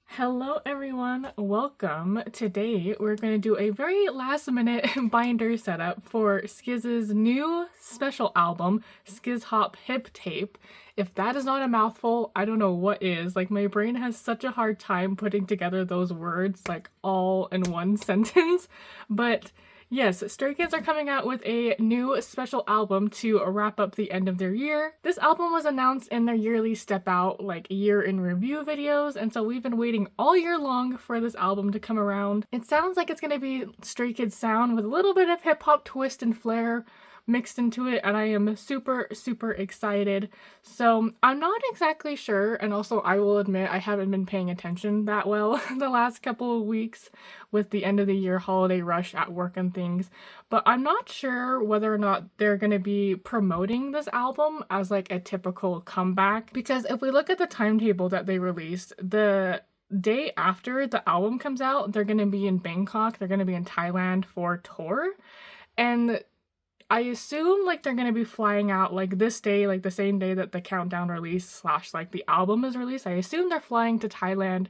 Hello everyone, welcome. Today we're going to do a very last minute binder setup for SKZ's new special album, SKZHOP HIPTAPE. If that is not a mouthful, I don't know what is. Like, my brain has such a hard time putting together those words like all in one sentence. But yes, Stray Kids are coming out with a new special album to wrap up the end of their year. This album was announced in their yearly step out, like, year in review videos, and so we've been waiting all year long for this album to come around. It sounds like it's gonna be Stray Kids sound with a little bit of hip-hop twist and flair mixed into it, and I am super excited. So I'm not exactly sure, and also I will admit I haven't been paying attention that well the last couple of weeks with the end of the year holiday rush at work and things, but I'm not sure whether or not they're gonna be promoting this album as like a typical comeback, because if we look at the timetable that they released, the day after the album comes out, they're gonna be in Bangkok, they're gonna be in Thailand for tour, and I assume like they're gonna be flying out like this day, like the same day that the countdown release slash like the album is released. I assume they're flying to Thailand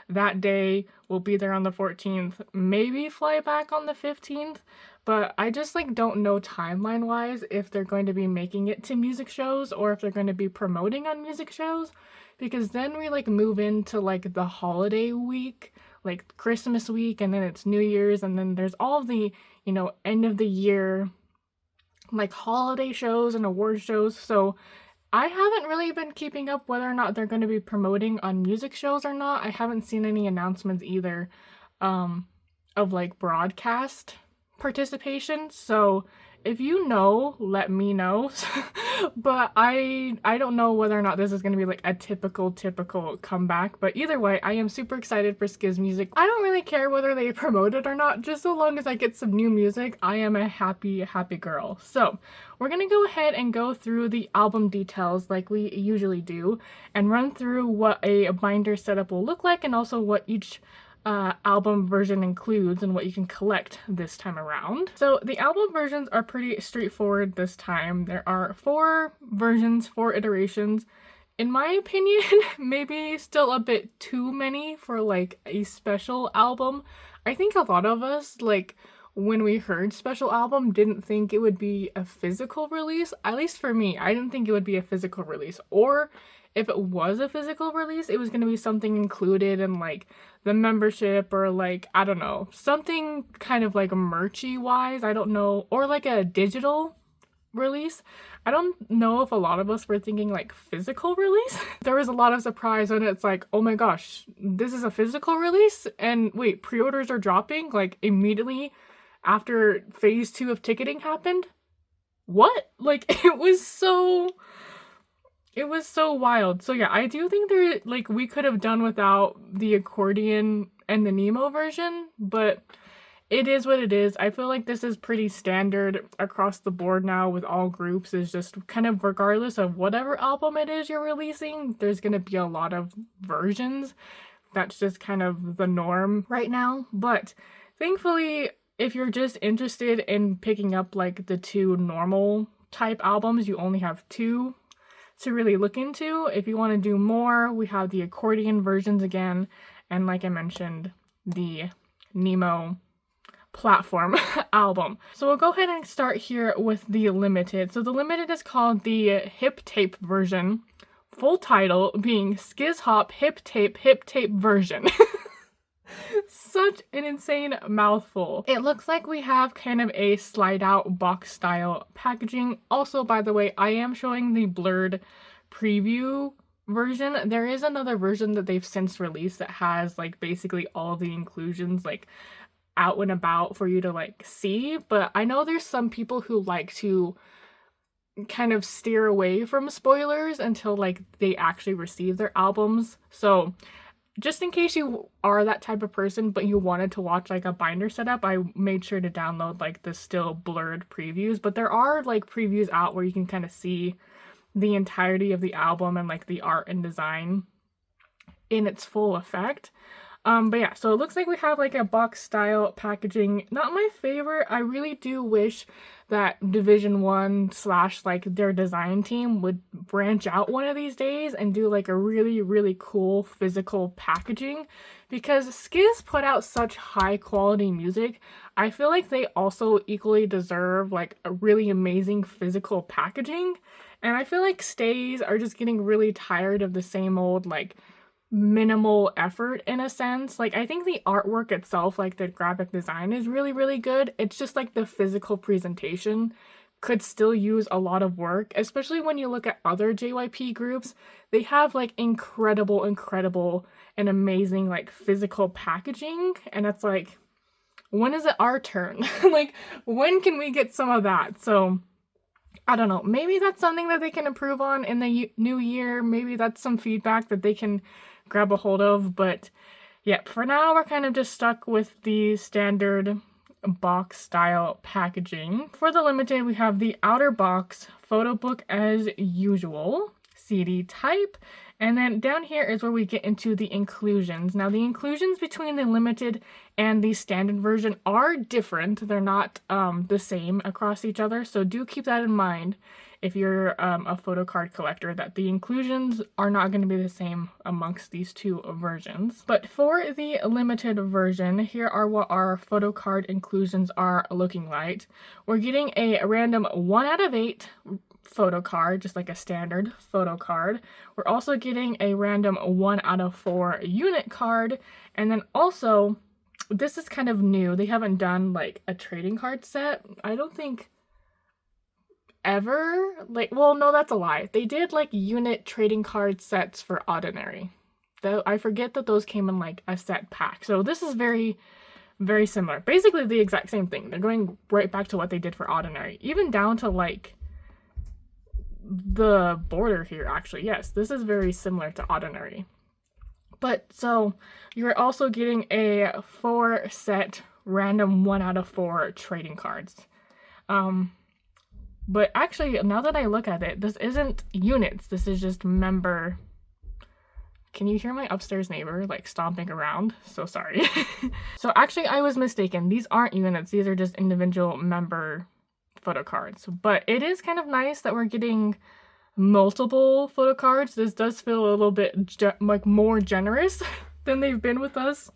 that day. We'll be there on the 14th, maybe fly back on the 15th, but I just like don't know timeline wise if they're going to be making it to music shows or if they're going to be promoting on music shows, because then we like move into like the holiday week, like Christmas week, and then it's New Year's, and then there's all of the, you know, end of the year like holiday shows and award shows. So I haven't really been keeping up whether or not they're going to be promoting on music shows or not. I haven't seen any announcements either of like broadcast participation. So if you know, let me know. But I don't know whether or not this is going to be like a typical comeback. But either way, I am super excited for SKZ music. I don't really care whether they promote it or not. Just so long as I get some new music, I am a happy girl. So we're going to go ahead and go through the album details like we usually do and run through what a binder setup will look like and also what each album version includes and what you can collect this time around. So the album versions are pretty straightforward this time. There are 4 versions, 4 iterations. In my opinion, maybe still a bit too many for like a special album. I think a lot of us, like, when we heard special album, didn't think it would be a physical release. At least for me, I didn't think it would be a physical release. Or if it was a physical release, it was going to be something included in like the membership or like, I don't know, something kind of like merchy wise, I don't know, or like a digital release. I don't know if a lot of us were thinking like physical release. There was a lot of surprise when it's like, oh my gosh, this is a physical release? And wait, pre-orders are dropping like immediately after phase 2 of ticketing happened? What? Like, it was so wild. So yeah, I do think we could have done without the accordion and the Nemo version, but it is what it is. I feel like this is pretty standard across the board now with all groups, is just kind of regardless of whatever album it is you're releasing, there's gonna be a lot of versions. That's just kind of the norm right now. But thankfully, if you're just interested in picking up like the 2 normal type albums, you only have 2 to really look into. If you want to do more, we have the accordion versions again, and like I mentioned, the Nemo platform album. So we'll go ahead and start here with the limited. So the limited is called the HIPTAPE version, full title being SKZHOP HIPTAPE version. Such an insane mouthful. It looks like we have kind of a slide out box style packaging. Also, by the way, I am showing the blurred preview version. There is another version that they've since released that has like basically all the inclusions like out and about for you to like see, but I know there's some people who like to kind of steer away from spoilers until like they actually receive their albums. So just in case you are that type of person but you wanted to watch like a binder setup, I made sure to download like the still blurred previews, but there are like previews out where you can kind of see the entirety of the album and like the art and design in its full effect. But yeah, so it looks like we have like a box style packaging. Not my favorite. I really do wish that Division 1 / like their design team would branch out one of these days and do like a really, really cool physical packaging, because Skiz put out such high quality music. I feel like they also equally deserve like a really amazing physical packaging. And I feel like Stays are just getting really tired of the same old like minimal effort in a sense. Like, I think the artwork itself, like the graphic design, is really, really good. It's just like the physical presentation could still use a lot of work, especially when you look at other JYP groups. They have like incredible, incredible and amazing like physical packaging, and it's like, when is it our turn? Like, when can we get some of that? So I don't know, maybe that's something that they can improve on in the new year. Maybe that's some feedback that they can grab a hold of. But yeah, for now, we're kind of just stuck with the standard box style packaging. For the limited, we have the outer box photo book as usual, CD type. And then down here is where we get into the inclusions. Now, the inclusions between the limited and the standard version are different. They're not the same across each other. So do keep that in mind if you're a photo card collector, that the inclusions are not going to be the same amongst these two versions. But for the limited version, here are what our photo card inclusions are looking like. We're getting a random 1 out of 8 photo card, just like a standard photo card. We're also getting a random 1 out of 4 unit card. And then also, this is kind of new. They haven't done like a trading card set, I don't think, ever. Like, well, no, that's a lie. They did like unit trading card sets for Ordinary, though I forget that those came in like a set pack. So this is very, very similar. Basically the exact same thing. They're going right back to what they did for Ordinary, even down to like the border here. Actually, yes, this is very similar to Ordinary. But so you're also getting a 4 set random 1 out of 4 trading cards. But actually, now that I look at it, this isn't units. This is just member. Can you hear my upstairs neighbor like stomping around? So sorry. So actually, I was mistaken. These aren't units. These are just individual member photo cards. But it is kind of nice that we're getting multiple photo cards. This does feel a little bit like more generous than they've been with us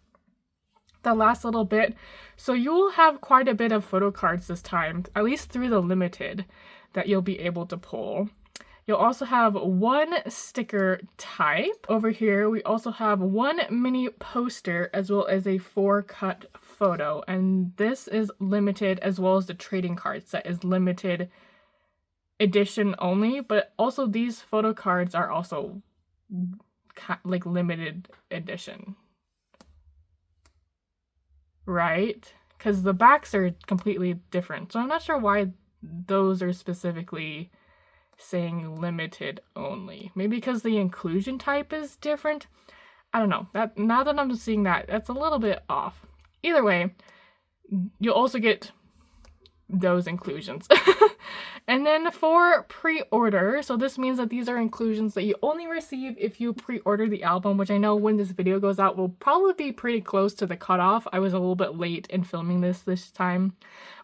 the last little bit. So you will have quite a bit of photo cards this time, at least through the limited, that you'll be able to pull. You'll also have 1 sticker type. Over here, we also have 1 mini poster as well as a 4 cut photo. And this is limited, as well as the trading card set is limited edition only. But also these photo cards are also like limited edition, right? Because the backs are completely different. So I'm not sure why those are specifically saying limited only. Maybe because the inclusion type is different. I don't know. That now that I'm seeing that, that's a little bit off. Either way, you'll also get those inclusions. And then for pre-order, so this means that these are inclusions that you only receive if you pre-order the album, which I know when this video goes out will probably be pretty close to the cutoff. I was a little bit late in filming this time.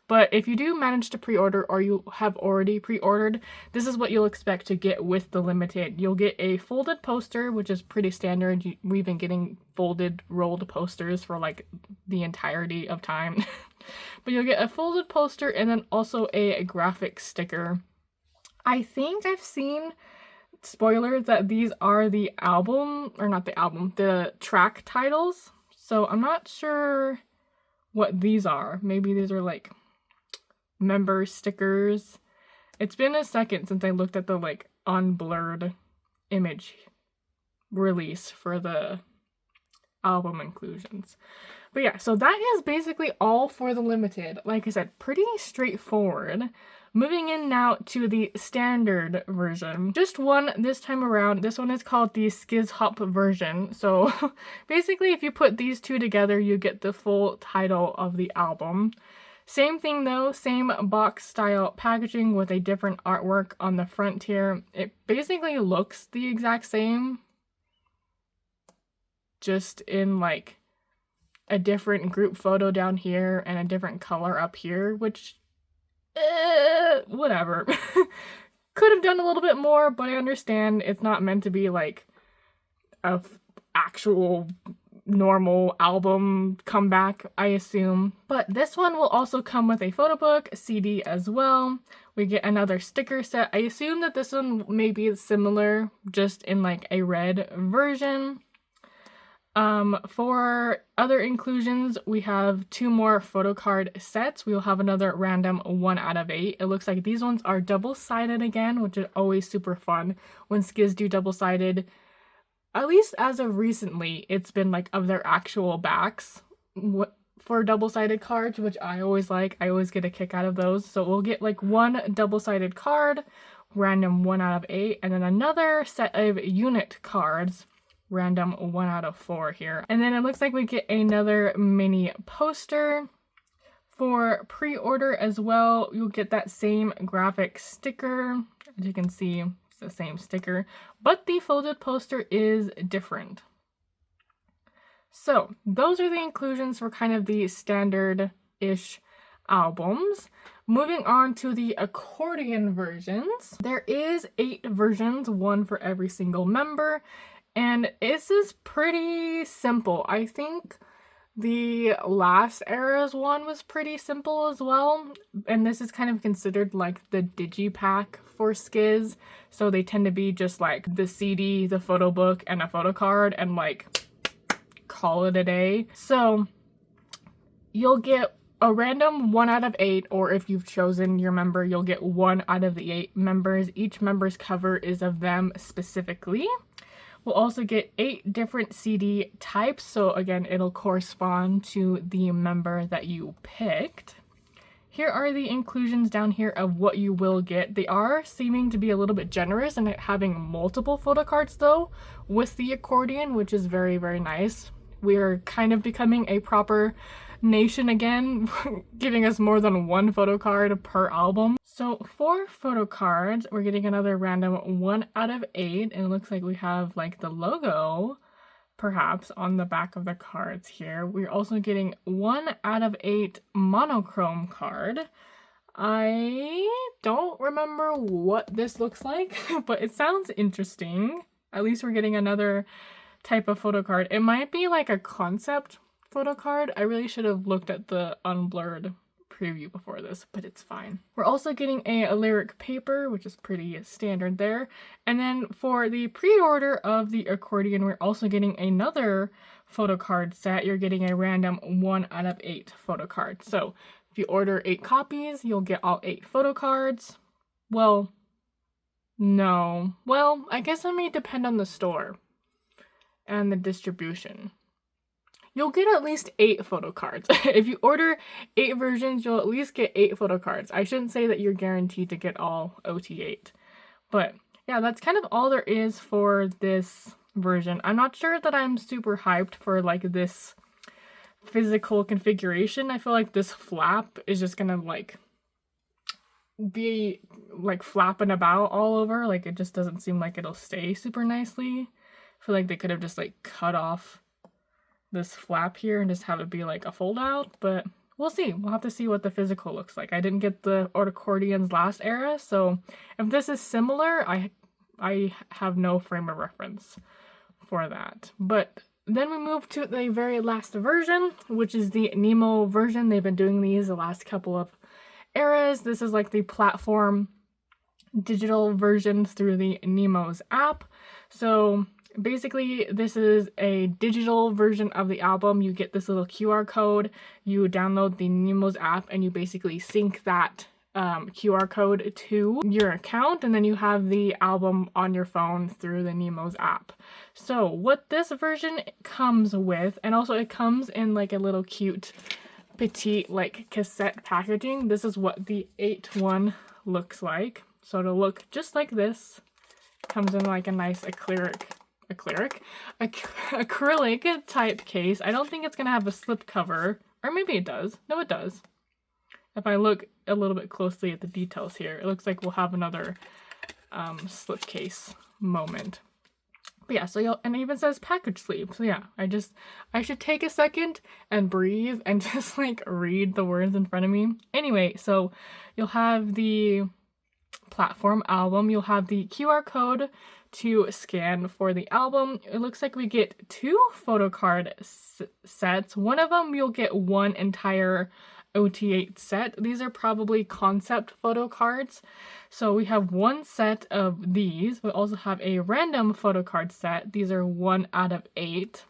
But if you do manage to pre-order, or you have already pre-ordered, this is what you'll expect to get with the limited. You'll get a folded poster, which is pretty standard. We've been getting folded, rolled posters for like the entirety of time. But you'll get a folded poster and then also a graphic sticker. I think I've seen spoilers that these are the album, or not the album, the track titles. So I'm not sure what these are. Maybe these are like member stickers. It's been a second since I looked at the like unblurred image release for the album inclusions. But yeah, so that is basically all for the limited. Like I said, pretty straightforward. Moving in now to the standard version. Just one this time around. This one is called the SKZHOP version. So basically, if you put these two together, you get the full title of the album. Same thing though, same box style packaging with a different artwork on the front here. It basically looks the exact same, just in like a different group photo down here and a different color up here, which, whatever. Could have done a little bit more, but I understand it's not meant to be like a actual normal album comeback, I assume. But this one will also come with a photo book, CD as well. We get another sticker set. I assume that this one may be similar, just in like a red version. For other inclusions, we have 2 more photo card sets. We'll have another random 1 out of 8. It looks like these ones are double-sided again, which is always super fun when Skiz do double-sided. At least as of recently, it's been like of their actual backs for double-sided cards, which I always like. I always get a kick out of those. So we'll get like 1 double-sided card, random 1 out of 8, and then another set of unit cards, random 1 out of 4 here. And then it looks like we get another mini poster. For pre-order as well, you'll get that same graphic sticker. As you can see, it's the same sticker, but the folded poster is different. So those are the inclusions for kind of the standard-ish albums. Moving on to the accordion versions. There is 8 versions, 1 for every single member. And this is pretty simple. I think the last era's one was pretty simple as well. And this is kind of considered like the digipack for Skiz. So they tend to be just like the CD, the photo book, and a photo card, and like call it a day. So you'll get a random 1 out of 8, or if you've chosen your member, you'll get 1 out of the 8 members. Each member's cover is of them specifically. We'll also get 8 different CD types, so again, it'll correspond to the member that you picked. Here are the inclusions down here of what you will get. They are seeming to be a little bit generous and having multiple photo cards though, with the accordion, which is very, very nice. We're kind of becoming a proper nation again, giving us more than 1 photo card per album. So for photo cards, we're getting another random 1 out of 8, and it looks like we have like the logo perhaps on the back of the cards here. We're also getting 1 out of 8 monochrome card. I don't remember what this looks like, but it sounds interesting. At least we're getting another type of photo card. It might be like a concept photo card. I really should have looked at the unblurred preview before this, but it's fine. We're also getting a lyric paper, which is pretty standard there. And then for the pre-order of the accordion, we're also getting another photo card set. You're getting a random 1 out of 8 photo cards. So if you order 8 copies, you'll get all 8 photo cards. Well, no. Well, I guess it may depend on the store and the distribution. You'll get at least 8 photo cards. If you order 8 versions, you'll at least get 8 photo cards. I shouldn't say that you're guaranteed to get all OT8. But yeah, that's kind of all there is for this version. I'm not sure that I'm super hyped for like this physical configuration. I feel like this flap is just gonna like be like flapping about all over. Like it just doesn't seem like it'll stay super nicely. I feel like they could have just like cut off this flap here and just have it be like a fold out, but we'll see. We'll have to see what the physical looks like. I didn't get the accordion's last era, so if this is similar, I have no frame of reference for that. But then we move to the very last version, which is the Nemo version. They've been doing these the last couple of eras. This is like the platform digital version through the Nemo's app. So basically, this is a digital version of the album. You get this little QR code, you download the Nemo's app, and you basically sync that QR code to your account, and then you have the album on your phone through the Nemo's app. So what this version comes with, and also it comes in like a little cute petite like cassette packaging. This is what the 8 one looks like. So it'll look just like this. Comes in like a nice acrylic type case. I don't think it's gonna have a slip cover, or maybe it does. No, it does. If I look a little bit closely at the details here, it looks like we'll have another slip case moment. But yeah, so and it even says package sleeve. So yeah, I should take a second and breathe and just like read the words in front of me. Anyway, so you'll have the platform album, you'll have the QR code to scan for the album. It looks like we get 2 photo card sets. One of them you'll get one entire OT8 set. These are probably concept photo cards. So we have 1 set of these. We also have a random photo card set. These are 1 out of 8.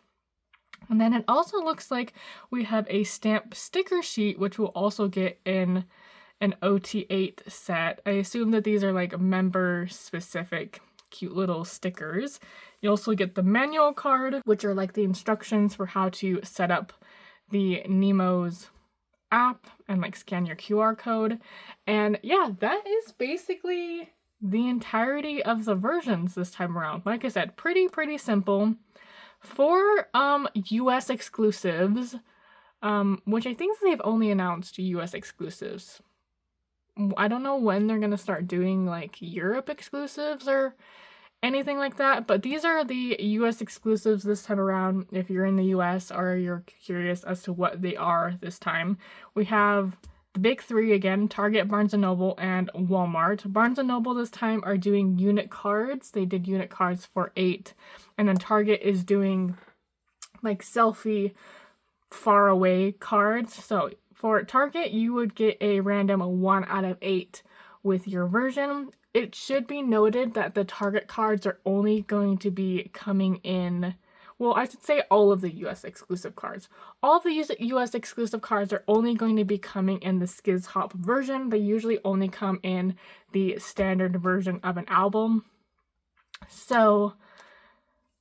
And then it also looks like we have a stamp sticker sheet, which we'll also get in an OT8 set. I assume that these are like member specific cute little stickers. You also get the manual card, which are like the instructions for how to set up the Nemo's app and like scan your QR code. And yeah, that is basically the entirety of the versions this time around. Like I said, pretty simple. For US exclusives, which I think they've only announced US exclusives. I don't know when they're gonna start doing like Europe exclusives or anything like that, but these are the US exclusives this time around. If you're in the US or you're curious as to what they are this time, we have the big 3 again: Target, Barnes & Noble, and Walmart. Barnes & Noble this time are doing unit cards. They did unit cards for 8, and then Target is doing like selfie far away cards. So for Target, you would get a random 1 out of 8 with your version. It should be noted that the Target cards are only going to be coming in, well, I should say all of the US exclusive cards. All of the US exclusive cards are only going to be coming in the SKZHOP version. They usually only come in the standard version of an album. So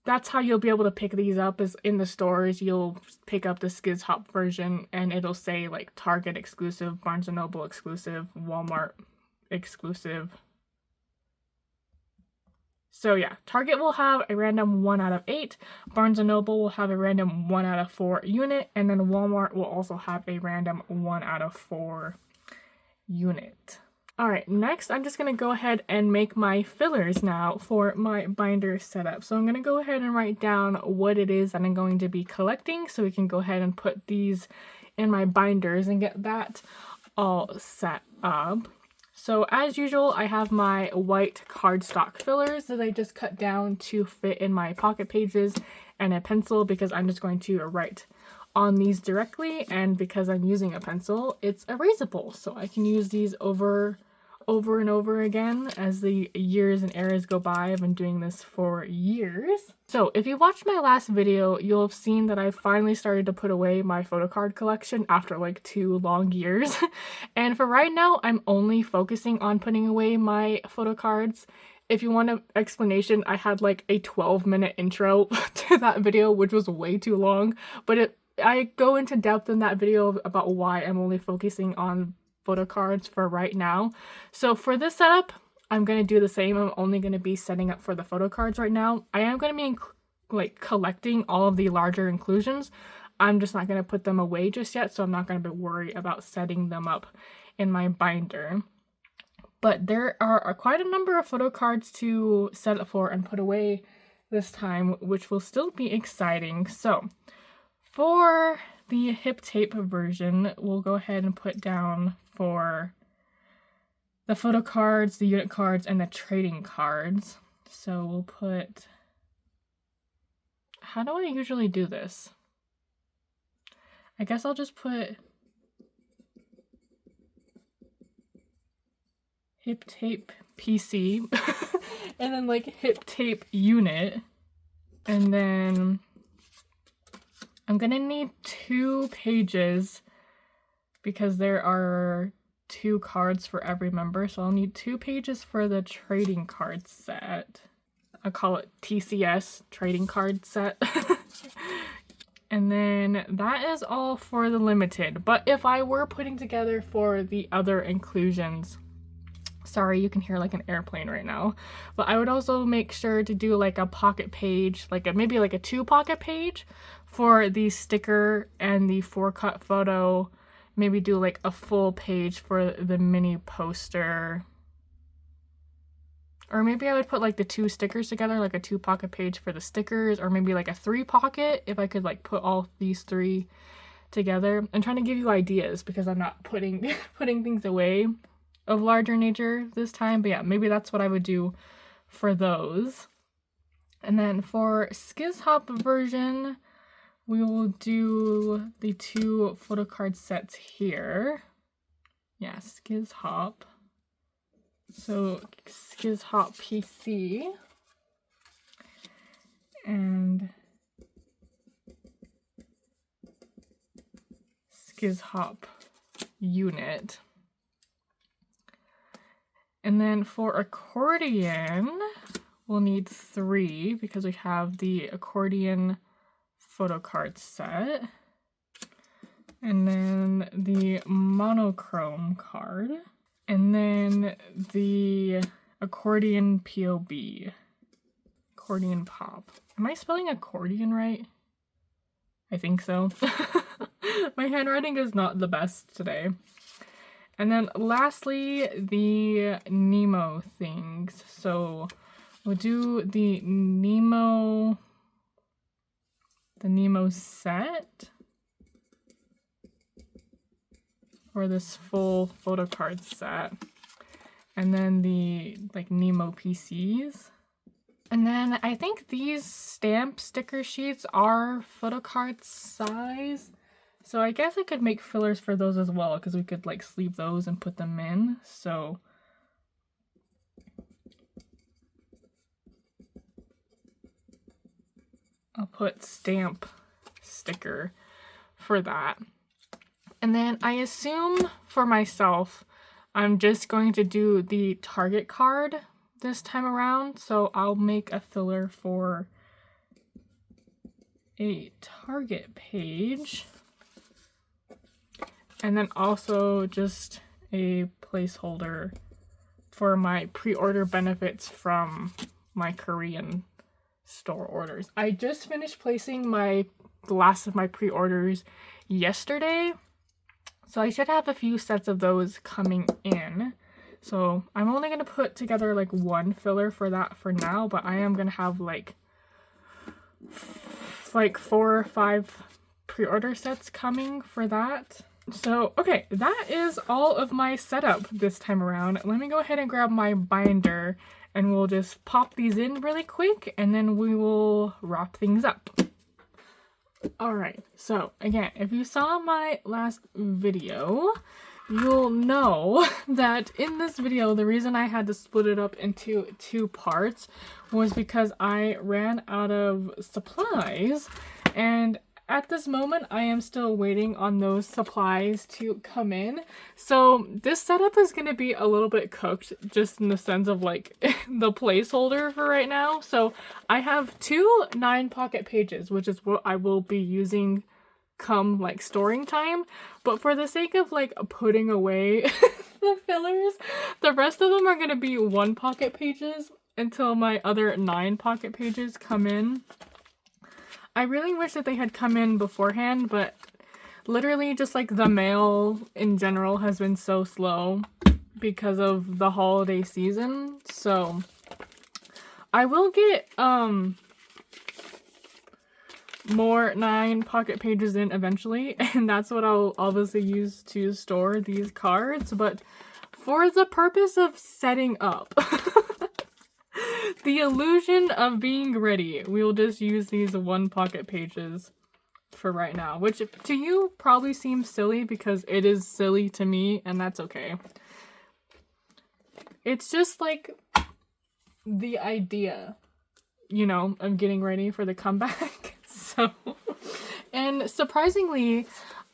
that's how you'll be able to pick these up, is in the stores. You'll pick up the SKZHOP version and it'll say like Target exclusive, Barnes & Noble exclusive, Walmart exclusive. So yeah, Target will have a random 1 out of 8, Barnes & Noble will have a random 1 out of 4 unit, and then Walmart will also have a random 1 out of 4 unit. Alright, next I'm just going to go ahead and make my fillers now for my binder setup. So I'm going to go ahead and write down what it is that I'm going to be collecting so we can go ahead and put these in my binders and get that all set up. So as usual, I have my white cardstock fillers that I just cut down to fit in my pocket pages, and a pencil because I'm just going to write on these directly, and because I'm using a pencil, it's erasable, so I can use these over and over again as the years and eras go by. I've been doing this for years. So if you watched my last video, you'll have seen that I finally started to put away my photo card collection after like 2 long years. And for right now, I'm only focusing on putting away my photo cards. If you want an explanation, I had like a 12-minute intro to that video, which was way too long, but I go into depth in that video about why I'm only focusing on photo cards for right now. So for this setup, I'm going to do the same. I'm only going to be setting up for the photo cards right now. I am going to be like collecting all of the larger inclusions. I'm just not going to put them away just yet, so I'm not going to be worried about setting them up in my binder. But there are quite a number of photo cards to set up for and put away this time, which will still be exciting. So for the hip tape version, we'll go ahead and put down for the photo cards, the unit cards, and the trading cards. So we'll put, how do I usually do this? I guess I'll just put hip tape PC and then like hip tape unit, and then I'm gonna need 2 pages because there are 2 cards for every member, so I'll need 2 pages for the trading card set. I'll call it TCS, trading card set. And then that is all for the limited. But if I were putting together for the other inclusions, sorry, you can hear like an airplane right now, but I would also make sure to do like a pocket page, like maybe like a 2 pocket page for the sticker and the 4-cut photo. Maybe do like a full page for the mini poster, Or maybe I would put like the 2 stickers together, like a 2 pocket page for the stickers, or maybe like a 3 pocket if I could like put all these 3 together. I'm trying to give you ideas because I'm not putting things away of larger nature this time. But yeah, maybe that's what I would do for those. And then for SKZHOP version, we will do the 2 photo card sets here. Yeah, SKZHOP. So SKZHOP PC and SKZHOP unit. And then for accordion, we'll need 3 because we have the accordion photo card set. And then the monochrome card. And then the accordion POB. Accordion pop. Am I spelling accordion right? I think so. My handwriting is not the best today. And then lastly, the Nemo things. So we'll do the Nemo set for this full photo card set. And then the like Nemo PCs. And then I think these stamp sticker sheets are photo card size. So I guess I could make fillers for those as well, because we could like sleeve those and put them in. So I'll put stamp sticker for that. And then I assume for myself, I'm just going to do the target card this time around. So I'll make a filler for a target page. And then also just a placeholder for my pre-order benefits from my Korean store orders. I just finished placing the last of my pre-orders yesterday. So I should have a few sets of those coming in. So I'm only going to put together like 1 filler for that for now, but I am going to have like 4 or 5 pre-order sets coming for that. So, okay, that is all of my setup this time around. Let me go ahead and grab my binder and we'll just pop these in really quick and then we will wrap things up. Alright, so again, if you saw my last video, you'll know that in this video, the reason I had to split it up into 2 parts was because I ran out of supplies, and at this moment, I am still waiting on those supplies to come in. So this setup is going to be a little bit cooked, just in the sense of like the placeholder for right now. So I have 2 9 pocket pages, which is what I will be using come like storing time. But for the sake of like putting away the fillers, the rest of them are going to be 1 pocket pages until my other 9 pocket pages come in. I really wish that they had come in beforehand, but literally just like the mail in general has been so slow because of the holiday season. So I will get more 9 pocket pages in eventually, and that's what I'll obviously use to store these cards. But for the purpose of setting up the illusion of being ready, we'll just use these 1 pocket pages for right now, which to you probably seems silly because it is silly to me, and that's okay. It's just like the idea, you know, of getting ready for the comeback. So, and surprisingly,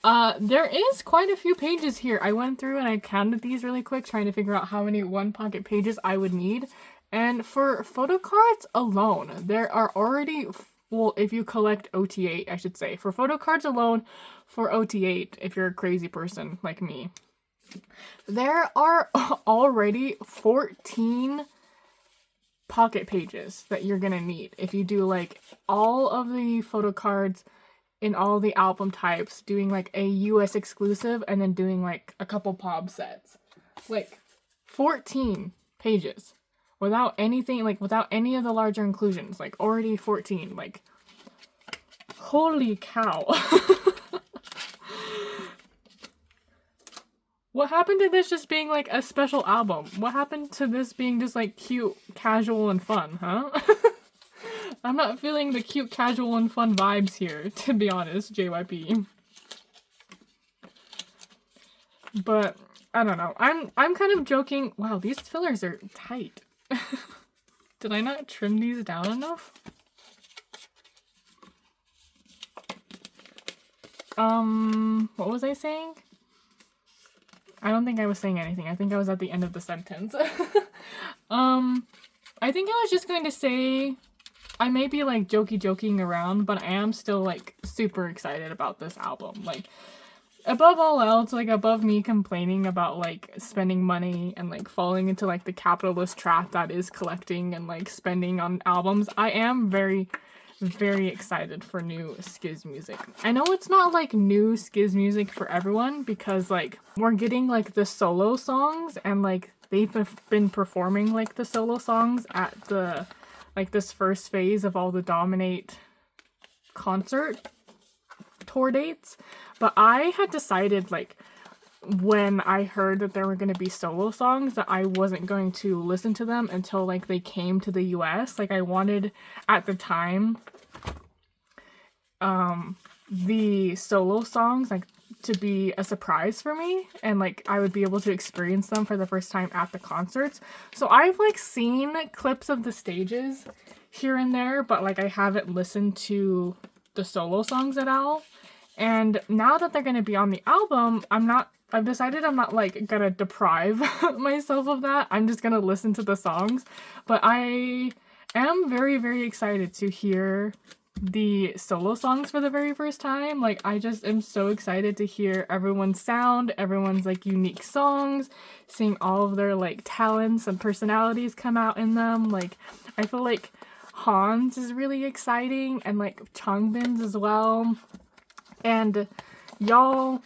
there is quite a few pages here. I went through and I counted these really quick, trying to figure out how many 1 pocket pages I would need. And for photo cards alone, there are already, well, if you collect OT8, I should say. For photo cards alone, for OT8, if you're a crazy person like me, there are already 14 pocket pages that you're gonna need if you do like all of the photo cards in all the album types, doing like a US exclusive and then doing like a couple pop sets. Like 14 pages. without anything, like without any of the larger inclusions, like already 14, like holy cow. What happened to this just being like a special album? What happened to this being just like cute, casual, and fun, huh? I'm not feeling the cute, casual, and fun vibes here, to be honest, JYP. But I don't know. I'm kind of joking. Wow, these fillers are tight. Did I not trim these down enough? What was I saying? I don't think I was saying anything. I think I was at the end of the sentence. I think I was just going to say, I may be like joking around, but I am still like super excited about this album. Like, above all else, like above me complaining about like spending money and like falling into like the capitalist trap that is collecting and like spending on albums, I am very excited for new SKZ music. I know it's not like new SKZ music for everyone because like we're getting like the solo songs and like they've been performing like the solo songs at the like this first phase of all the Dominate concert tour dates. But I had decided like when I heard that there were going to be solo songs that I wasn't going to listen to them until like they came to the US. Like I wanted at the time the solo songs like to be a surprise for me and like I would be able to experience them for the first time at the concerts. So I've like seen clips of the stages here and there, but like I haven't listened to the solo songs at all. And now that they're going to be on the album, I've decided I'm not like gonna deprive myself of that. I'm just gonna listen to the songs. But I am very excited to hear the solo songs for the very first time. Like I just am so excited to hear everyone's sound, everyone's like unique songs, seeing all of their like talents and personalities come out in them. Like I feel like Han's is really exciting and like Changbin's as well. And y'all,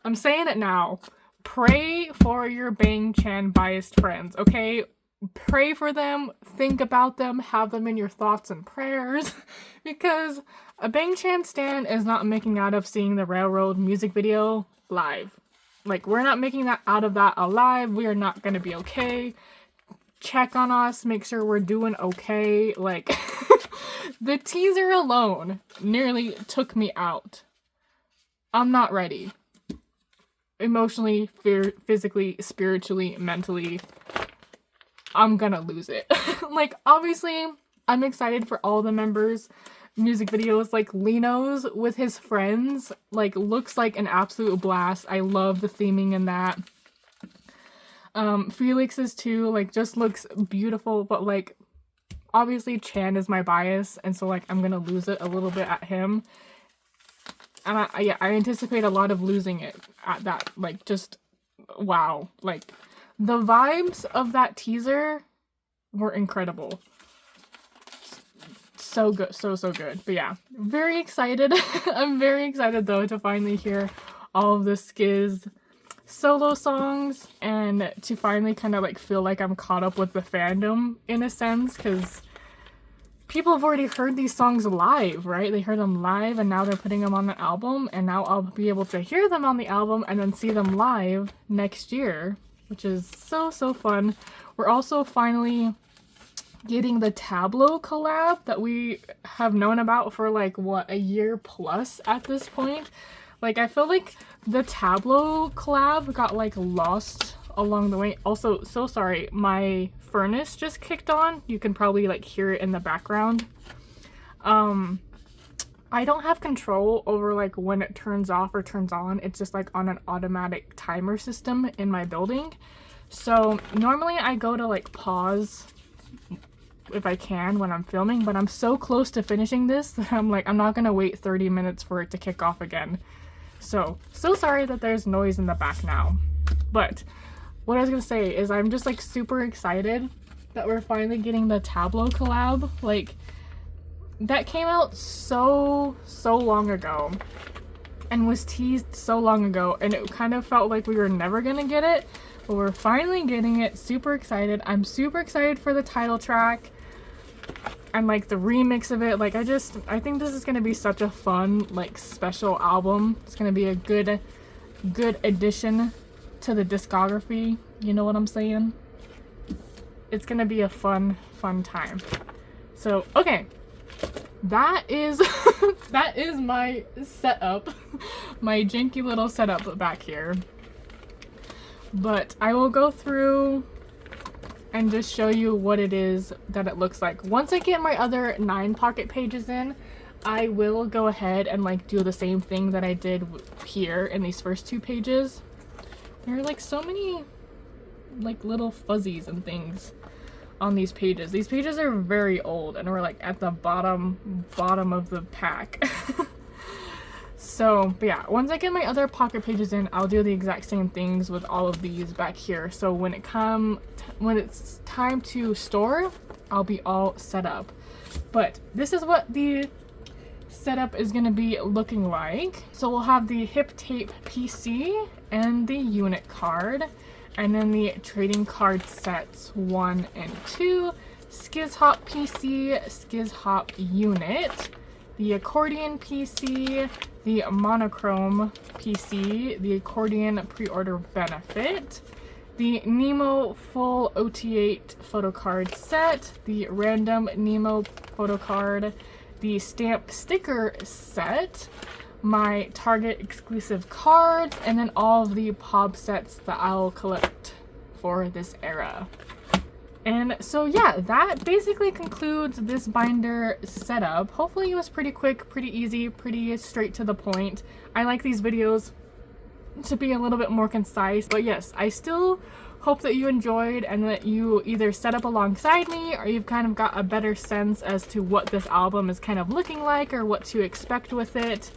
I'm saying it now, pray for your Bang Chan biased friends, okay? Pray for them, think about them, have them in your thoughts and prayers, because a Bang Chan stan is not making out of seeing the Railroad music video live. Like, we're not making that out of that alive. We are not gonna be okay. Check on us, make sure we're doing okay. Like, the teaser alone nearly took me out. I'm not ready. Emotionally, physically, spiritually, mentally, I'm gonna lose it. Like, obviously, I'm excited for all the members' music videos. Like, Lino's with his friends, like, looks like an absolute blast. I love the theming in that. Felix's too, like, just looks beautiful, but, like, obviously Chan is my bias, and so, like, I'm gonna lose it a little bit at him. And I anticipate a lot of losing it at that, like, just, wow. Like, the vibes of that teaser were incredible. So good, so good. But yeah, very excited. I'm very excited, though, to finally hear all of the SKZ solo songs and to finally kind of, like, feel like I'm caught up with the fandom, in a sense, because people have already heard these songs live, right? They heard them live and now they're putting them on the album, and now I'll be able to hear them on the album and then see them live next year, which is so fun. We're also finally getting the Tableau collab that we have known about for like, what, a year plus at this point. Like, I feel like the Tableau collab got like lost along the way. Also, so sorry, my furnace just kicked on. You can probably like hear it in the background. I don't have control over like when it turns off or turns on. It's just like on an automatic timer system in my building. So normally I go to like pause if I can when I'm filming, but I'm so close to finishing this that I'm like, I'm not gonna wait 30 minutes for it to kick off again. So sorry that there's noise in the back now. But what I was gonna say is I'm just like super excited that we're finally getting the Tableau collab. Like, that came out so long ago and was teased so long ago, and it kind of felt like we were never gonna get it. but we're finally getting it. Super excited. I'm super excited for the title track and like the remix of it. Like I think this is gonna be such a fun like special album. It's gonna be a good addition to the discography. You know what I'm saying? It's gonna be a fun time. So okay, that is that is my setup, my janky little setup back here. But I will go through and just show you what it is that it looks like. Once I get my other 9 pocket pages in, I will go ahead and like do the same thing that I did here in these first 2 pages. There are like so many like little fuzzies and things on these pages. These pages are very old and we're like at the bottom of the pack. So, but yeah, once I get my other pocket pages in, I'll do the exact same things with all of these back here. So when it's time to store, I'll be all set up. But this is what the setup is going to be looking like. So we'll have the hip tape PC and the unit card, and then the trading card sets 1 and 2, SKZHOP PC, SKZHOP unit, the accordion PC, the monochrome PC, the accordion pre-order benefit, the Nemo full OT8 photo card set, the random Nemo photo card, the stamp sticker set, my Target exclusive cards, and then all of the pop sets that I'll collect for this era. And so yeah, that basically concludes this binder setup. Hopefully it was pretty quick, pretty easy, pretty straight to the point. I like these videos to be a little bit more concise, but yes, I still hope that you enjoyed and that you either set up alongside me or you've kind of got a better sense as to what this album is kind of looking like or what to expect with it.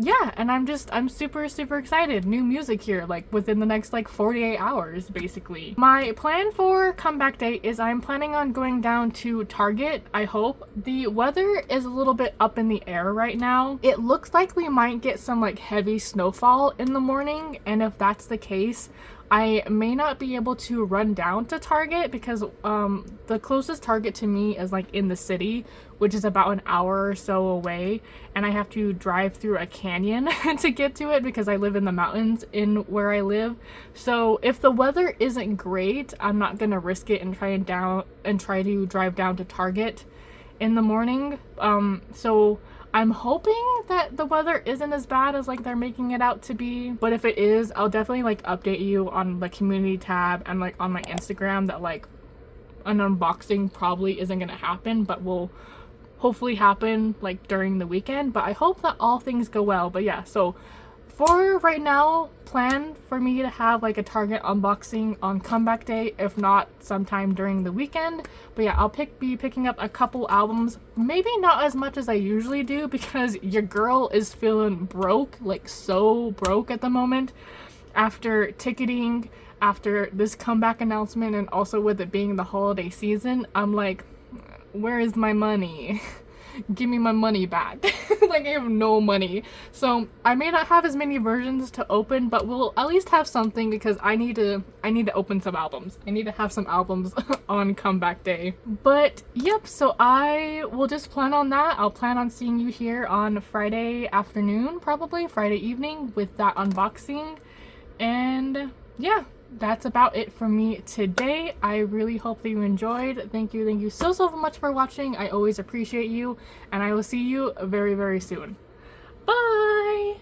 Yeah, and I'm super excited. New music here, like within the next like 48 hours basically. My plan for comeback day is I'm planning on going down to Target, I hope. The weather is a little bit up in the air right now. It looks like we might get some like heavy snowfall in the morning, and if that's the case, I may not be able to run down to Target because the closest Target to me is like in the city, which is about an hour or so away, and I have to drive through a canyon to get to it because I live in the mountains in where I live. So if the weather isn't great, I'm not gonna risk it and try to drive down to Target in the morning. So I'm hoping that the weather isn't as bad as like they're making it out to be, but if it is, I'll definitely like update you on the community tab and like on my Instagram that like an unboxing probably isn't gonna happen, but will hopefully happen like during the weekend. But I hope that all things go well. But yeah, so for right now, plan for me to have like a Target unboxing on comeback day, if not sometime during the weekend. But yeah, I'll be picking up a couple albums, maybe not as much as I usually do because your girl is feeling broke, like so broke at the moment after ticketing, after this comeback announcement, and also with it being the holiday season. I'm like, where is my money? Give me my money back. Like I have no money. So I may not have as many versions to open, but we'll at least have something because I need to open some albums. I need to have some albums on comeback day. But yep, so I will just plan on that. I'll plan on seeing you here on Friday afternoon, probably Friday evening, with that unboxing. And yeah, that's about it for me today. I really hope that you enjoyed. Thank you so much for watching. I always appreciate you, and I will see you very soon. Bye!